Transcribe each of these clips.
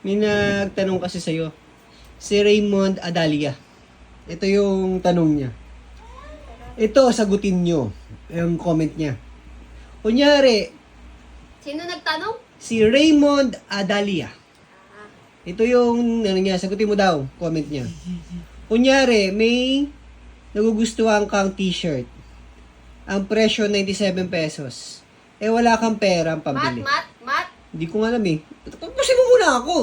May nagtanong kasi sa'yo. Si Raymond Adalia. Ito yung tanong niya. Ito, sagutin nyo. Yung comment niya. Kunyari, Sino nagtanong? si Raymond Adalia. Ah, Ito yung, ano niya, sagutin mo daw, comment niya. Kunyari, may nagugustuhan kang t-shirt. Ang presyo, 97 pesos. Eh, wala kang pera ang pambili. Mat? Hindi ko alam eh. Tapusin mo muna ako.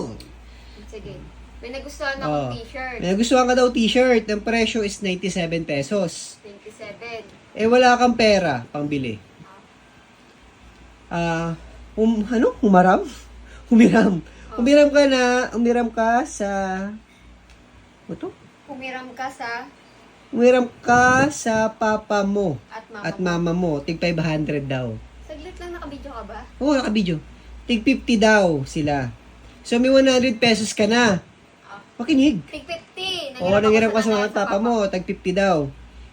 Sige. May nagustuhan Oh. akong t-shirt. May nagustuhan ka daw t-shirt. Ang presyo is 97 pesos. 27. Eh, wala kang pera pambili. Humaram? Humiram. Humiram ka sa... Ano to? Humiram ka sa Humiram ka sa papa mo at mama at mama mo. Tig 500 daw. Saglit lang nakabidyo ka ba? Oo, nakabidyo. Tig 50 daw sila. So, may 100 pesos ka na. Makinig. Tig 50. Oo, nangiram ka sa mga papa mo. Tag 50 daw.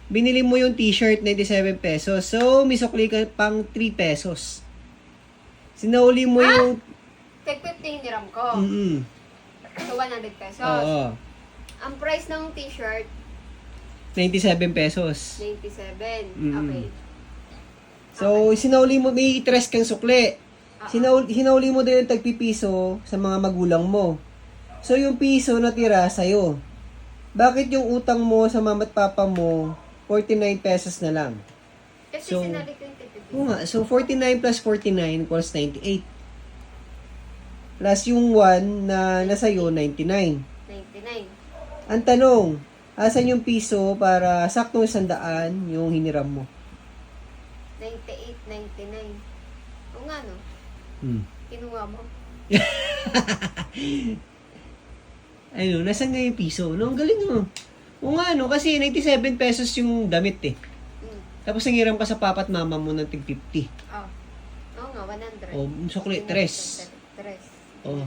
Binili mo yung t-shirt, 97 pesos. So, may sukli ka pang 3 pesos. Sinauli mo yung... Tig 50 hiniram ko. So, 100 pesos. Oo. Ang price ng t-shirt, 97 pesos. 97. Mm. Okay. So, sinauli mo, may 3 kang sukli. Sinauli mo din yung tagpipiso sa mga magulang mo. So, yung piso natira sa'yo. Bakit yung utang mo sa mama at papa mo, 49 pesos na lang? Kasi So, sinali ko yung tig 50. Oo nga. So, 49 plus 49 equals 98. Plus yung 1 na nasa'yo, 99. 99. Ang tanong, asan yung piso para saktong 100 yung hiniram mo? 98, 99. O nga no, kinuha mo. Ayun, nasan nga yung piso? No, ang galing mo. O nga, no, kasi 97 pesos yung damit eh. Mm. Tapos nangiram ka sa papa at mama mo ng tig 50. Oh. Oo nga, 100. O, sukli, 3. Tres. O,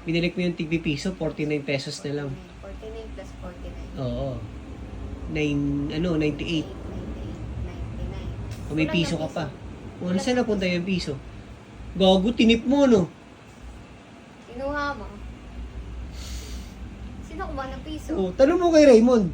binilik mo yung tig piso, 49 pesos na lang. 49 plus 49. Oo. 98. 99. O, may piso ka pa. O, saan napunta yung piso? Gago, tinip mo, no? Kinuha mo. Sino kumuha ng piso? O, tanong mo kay Raymond.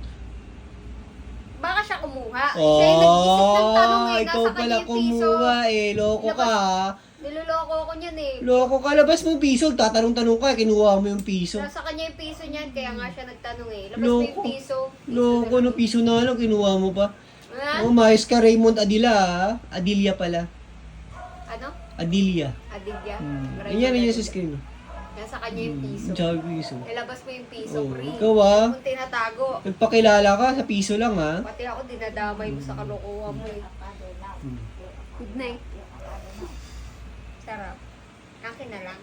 Baka siya kumuha. Siya yung nag-isip ng tanong eh. Ikaw Nasa pala kanya yung piso. kumuha eh. Loko ka ha. Niloloko ko niyan eh. Loko ka, labas mo yung piso. Tatanong-tanong ka, kinuha mo yung piso. Nasa kanya yung piso niyan, kaya nga siya nagtanong eh. Labas mo yung Loko. piso. Loko, no piso na lang, kinuha mo pa. Ha? Oh, mayos ka, Raymond Adila ha. Adilia pala. Ano? Adilia. Adilya? Ganyan sa screen. Nasa kanya yung piso. Sabi piso. Ilabas mo yung piso, Oh, pre. ikaw ah. Kung tinatago. Nagpakilala ka sa piso lang ha. Pati ako dinadamay mo sa kalokohan mo eh. Good night. Sarap. Akin na lang.